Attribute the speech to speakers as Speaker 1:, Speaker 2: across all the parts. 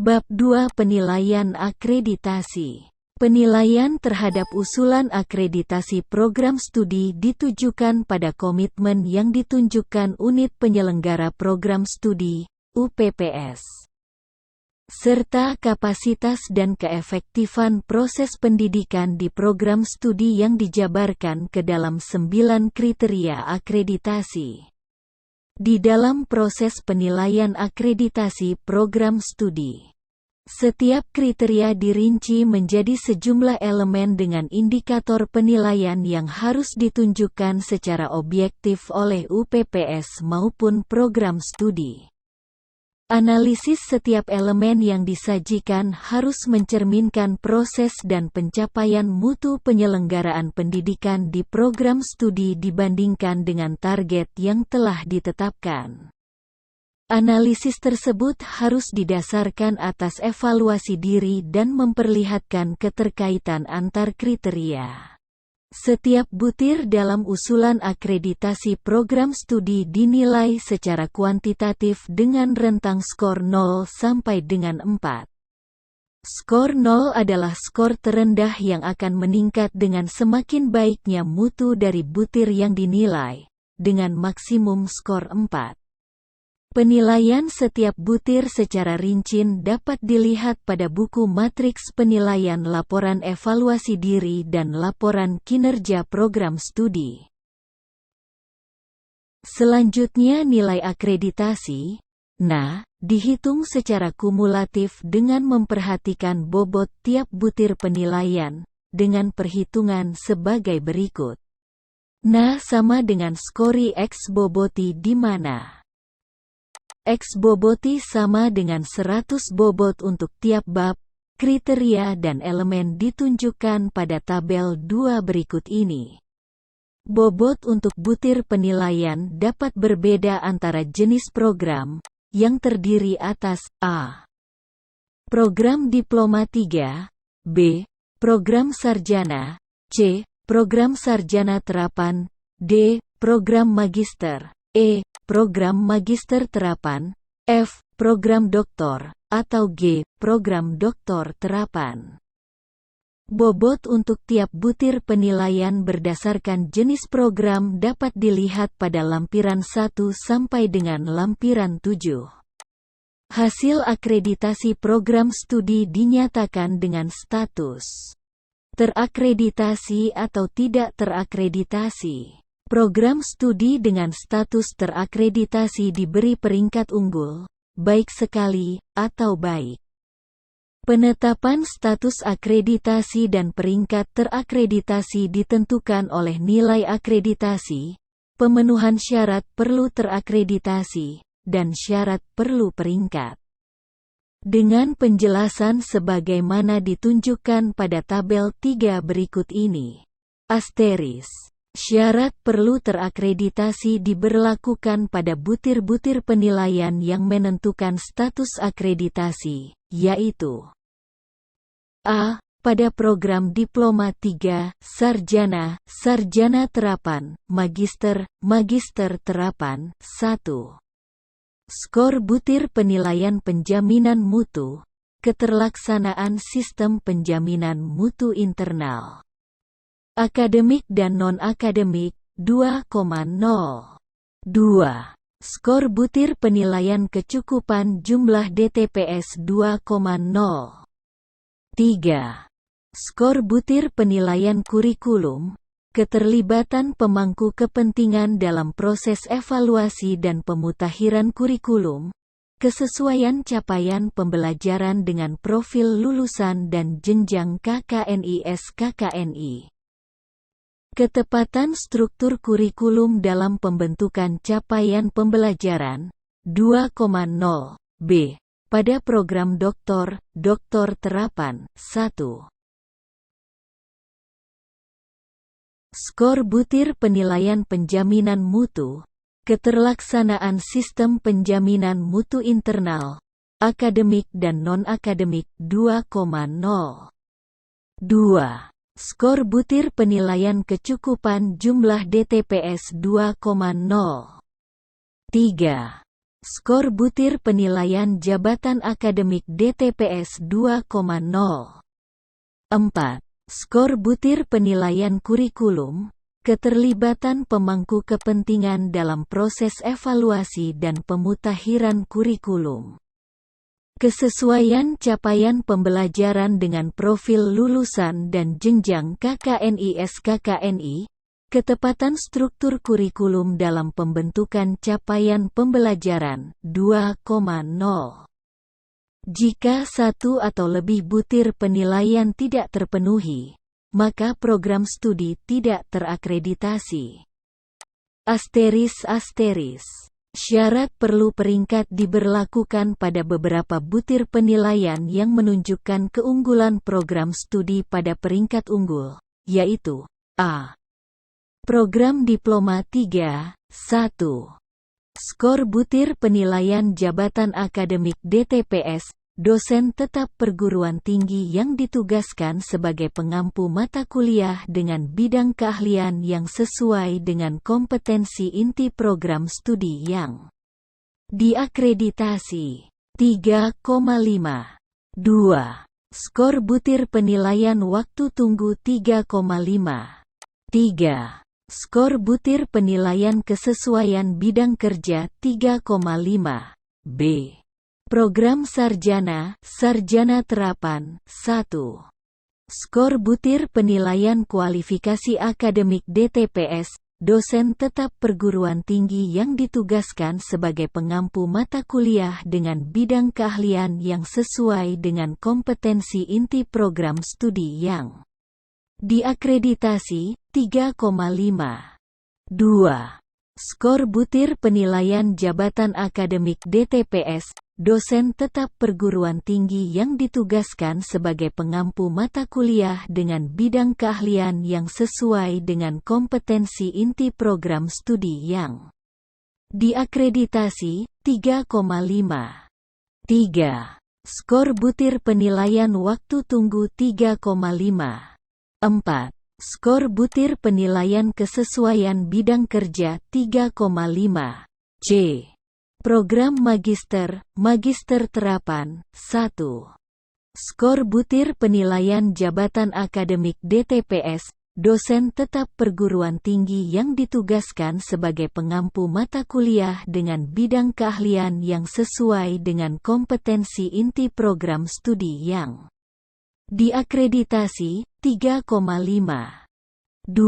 Speaker 1: Bab 2 Penilaian Akreditasi. Penilaian terhadap usulan akreditasi program studi ditujukan pada komitmen yang ditunjukkan unit penyelenggara program studi, UPPS, serta kapasitas dan keefektifan proses pendidikan di program studi yang dijabarkan ke dalam 9 kriteria akreditasi. Di dalam proses penilaian akreditasi program studi, setiap kriteria dirinci menjadi sejumlah elemen dengan indikator penilaian yang harus ditunjukkan secara objektif oleh UPPS maupun program studi. Analisis setiap elemen yang disajikan harus mencerminkan proses dan pencapaian mutu penyelenggaraan pendidikan di program studi dibandingkan dengan target yang telah ditetapkan. Analisis tersebut harus didasarkan atas evaluasi diri dan memperlihatkan keterkaitan antar kriteria. Setiap butir dalam usulan akreditasi program studi dinilai secara kuantitatif dengan rentang skor 0 sampai dengan 4. Skor 0 adalah skor terendah yang akan meningkat dengan semakin baiknya mutu dari butir yang dinilai, dengan maksimum skor 4. Penilaian setiap butir secara rinci dapat dilihat pada buku matriks penilaian laporan evaluasi diri dan laporan kinerja program studi. Selanjutnya nilai akreditasi, dihitung secara kumulatif dengan memperhatikan bobot tiap butir penilaian, dengan perhitungan sebagai berikut. Sama dengan skori X boboti di mana X boboti sama dengan 100 bobot untuk tiap bab, kriteria dan elemen ditunjukkan pada tabel 2 berikut ini. Bobot untuk butir penilaian dapat berbeda antara jenis program, yang terdiri atas A. Program Diploma 3, B. Program Sarjana, C. Program Sarjana Terapan, D. Program Magister, E. Program Magister Terapan, F. Program Doktor, atau G. Program Doktor Terapan. Bobot untuk tiap butir penilaian berdasarkan jenis program dapat dilihat pada lampiran 1 sampai dengan lampiran 7. Hasil akreditasi program studi dinyatakan dengan status terakreditasi atau tidak terakreditasi. Program studi dengan status terakreditasi diberi peringkat unggul, baik sekali, atau baik. Penetapan status akreditasi dan peringkat terakreditasi ditentukan oleh nilai akreditasi, pemenuhan syarat perlu terakreditasi, dan syarat perlu peringkat. Dengan penjelasan sebagaimana ditunjukkan pada tabel 3 berikut ini. Asteris. Syarat perlu terakreditasi diberlakukan pada butir-butir penilaian yang menentukan status akreditasi, yaitu A. Pada program Diploma 3, Sarjana, Sarjana Terapan, Magister, Magister Terapan, 1. Skor butir penilaian penjaminan mutu, keterlaksanaan sistem penjaminan mutu internal. Akademik dan non-akademik, 2,0. 2. Skor butir penilaian kecukupan jumlah DTPS 2,0. 3. Skor butir penilaian kurikulum, keterlibatan pemangku kepentingan dalam proses evaluasi dan pemutakhiran kurikulum, kesesuaian capaian pembelajaran dengan profil lulusan dan jenjang KKNI/SKKNI. Ketepatan struktur kurikulum dalam pembentukan capaian pembelajaran, 2,0. B. Pada program doktor, Doktor Terapan, 1. Skor butir penilaian penjaminan mutu, keterlaksanaan sistem penjaminan mutu internal, akademik dan non-akademik, 2,0. 2. Skor butir penilaian kecukupan jumlah DTPS 2,0. 3. Skor butir penilaian jabatan akademik DTPS 2,0. 4. Skor butir penilaian kurikulum, keterlibatan pemangku kepentingan dalam proses evaluasi dan pemutakhiran kurikulum. Kesesuaian capaian pembelajaran dengan profil lulusan dan jenjang KKNI/SKKNI, ketepatan struktur kurikulum dalam pembentukan capaian pembelajaran 2,0. Jika satu atau lebih butir penilaian tidak terpenuhi, maka program studi tidak terakreditasi. Syarat perlu peringkat diberlakukan pada beberapa butir penilaian yang menunjukkan keunggulan program studi pada peringkat unggul, yaitu A. Program Diploma 3, 1. Skor butir penilaian jabatan akademik DTPS, dosen tetap perguruan tinggi yang ditugaskan sebagai pengampu mata kuliah dengan bidang keahlian yang sesuai dengan kompetensi inti program studi yang diakreditasi. 3,5. 2. Skor butir penilaian waktu tunggu 3,5. 3. Skor butir penilaian kesesuaian bidang kerja 3,5. B. Program sarjana terapan 1. Skor butir penilaian kualifikasi akademik DTPS, dosen tetap perguruan tinggi yang ditugaskan sebagai pengampu mata kuliah dengan bidang keahlian yang sesuai dengan kompetensi inti program studi yang diakreditasi 3,5. 2. Skor butir penilaian jabatan akademik DTPS, dosen tetap perguruan tinggi yang ditugaskan sebagai pengampu mata kuliah dengan bidang keahlian yang sesuai dengan kompetensi inti program studi yang diakreditasi 3,5. 3. Skor butir penilaian waktu tunggu 3,5. 4. Skor butir penilaian kesesuaian bidang kerja 3,5. C. Program magister terapan 1. Skor butir penilaian jabatan akademik DTPS, dosen tetap perguruan tinggi yang ditugaskan sebagai pengampu mata kuliah dengan bidang keahlian yang sesuai dengan kompetensi inti program studi yang diakreditasi 3,5. 2.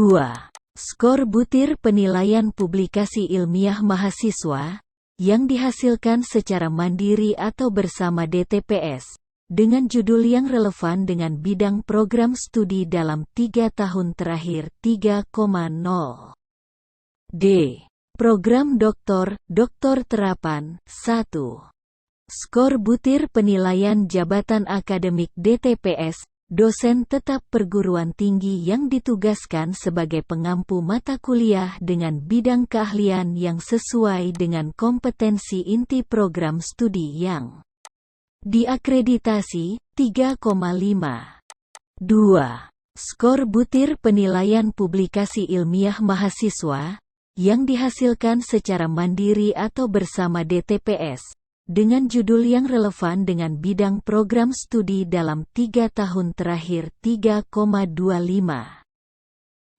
Speaker 1: Skor butir penilaian publikasi ilmiah mahasiswa yang dihasilkan secara mandiri atau bersama DTPS dengan judul yang relevan dengan bidang program studi dalam 3 tahun terakhir 3,0. D. Program doktor terapan 1. Skor butir penilaian jabatan akademik DTPS, dosen tetap perguruan tinggi yang ditugaskan sebagai pengampu mata kuliah dengan bidang keahlian yang sesuai dengan kompetensi inti program studi yang diakreditasi 3,5. 2. Skor butir penilaian publikasi ilmiah mahasiswa yang dihasilkan secara mandiri atau bersama DTPS dengan judul yang relevan dengan bidang program studi dalam 3 tahun terakhir 3,25.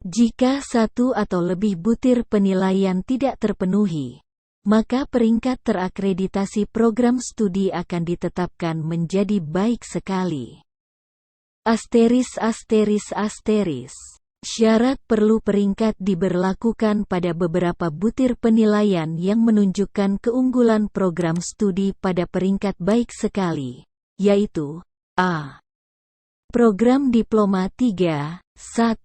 Speaker 1: Jika satu atau lebih butir penilaian tidak terpenuhi, maka peringkat terakreditasi program studi akan ditetapkan menjadi baik sekali. Syarat perlu peringkat diberlakukan pada beberapa butir penilaian yang menunjukkan keunggulan program studi pada peringkat baik sekali, yaitu A. Program Diploma 3, 1.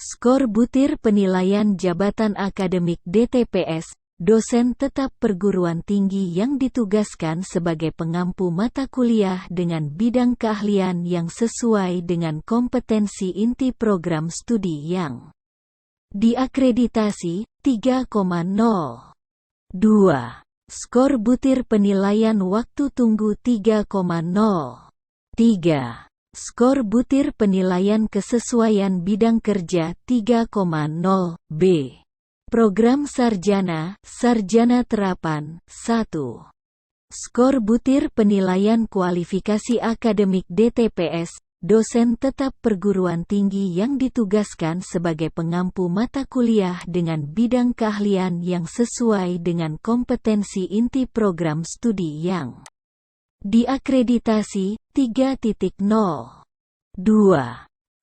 Speaker 1: Skor butir penilaian jabatan akademik DTPS, dosen tetap perguruan tinggi yang ditugaskan sebagai pengampu mata kuliah dengan bidang keahlian yang sesuai dengan kompetensi inti program studi yang diakreditasi 3,0. 2. Skor butir penilaian waktu tunggu 3,0. 3. Skor butir penilaian kesesuaian bidang kerja 3,0. B. Program Sarjana, Sarjana Terapan, 1. Skor butir penilaian kualifikasi akademik DTPS, dosen tetap perguruan tinggi yang ditugaskan sebagai pengampu mata kuliah dengan bidang keahlian yang sesuai dengan kompetensi inti program studi yang diakreditasi, 3.0. 2.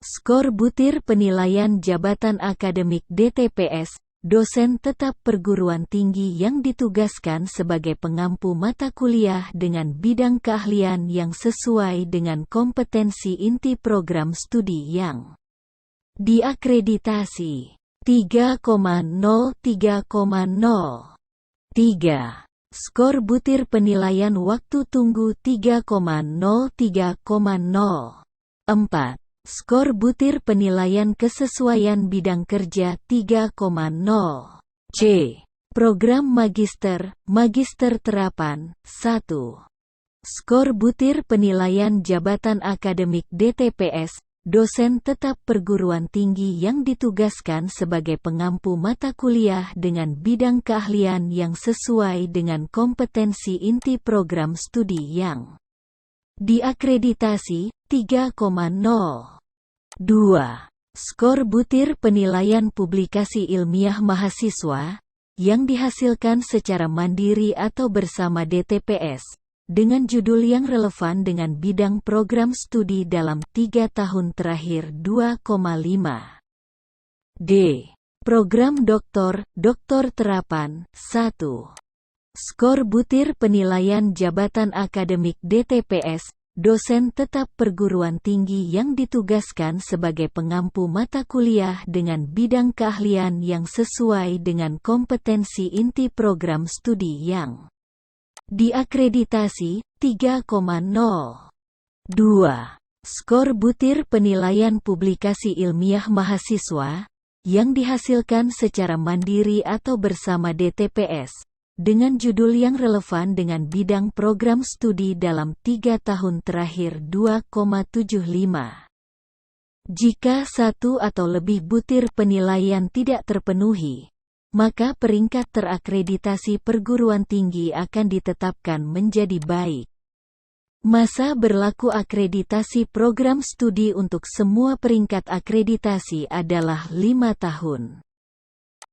Speaker 1: Skor butir penilaian jabatan akademik DTPS, dosen tetap perguruan tinggi yang ditugaskan sebagai pengampu mata kuliah dengan bidang keahlian yang sesuai dengan kompetensi inti program studi yang diakreditasi, 3,0. 3,0. 3. Skor butir penilaian waktu tunggu, 3,0. 3,0. 4. Skor butir penilaian kesesuaian bidang kerja, 3,0. C. Program Magister, Magister Terapan, 1. Skor butir penilaian jabatan akademik DTPS, dosen tetap perguruan tinggi yang ditugaskan sebagai pengampu mata kuliah dengan bidang keahlian yang sesuai dengan kompetensi inti program studi yang diakreditasi, 3,0. 2. Skor butir penilaian publikasi ilmiah mahasiswa, yang dihasilkan secara mandiri atau bersama DTPS, dengan judul yang relevan dengan bidang program studi dalam 3 tahun terakhir, 2,5. D. Program Doktor, Doktor Terapan, 1. Skor butir penilaian jabatan akademik DTPS, dosen tetap perguruan tinggi yang ditugaskan sebagai pengampu mata kuliah dengan bidang keahlian yang sesuai dengan kompetensi inti program studi yang diakreditasi, 3,0. 2. Skor butir penilaian publikasi ilmiah mahasiswa, yang dihasilkan secara mandiri atau bersama DTPS, dengan judul yang relevan dengan bidang program studi dalam 3 tahun terakhir, 2,75. Jika satu atau lebih butir penilaian tidak terpenuhi, maka peringkat terakreditasi perguruan tinggi akan ditetapkan menjadi baik. Masa berlaku akreditasi program studi untuk semua peringkat akreditasi adalah 5 tahun.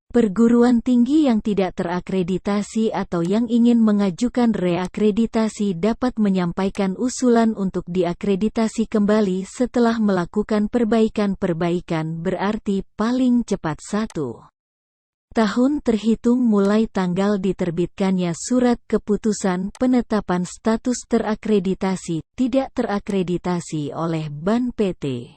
Speaker 1: Perguruan tinggi yang tidak terakreditasi atau yang ingin mengajukan reakreditasi dapat menyampaikan usulan untuk diakreditasi kembali setelah melakukan perbaikan-perbaikan, berarti paling cepat 1 tahun terhitung mulai tanggal diterbitkannya surat keputusan penetapan status terakreditasi tidak terakreditasi oleh BAN PT.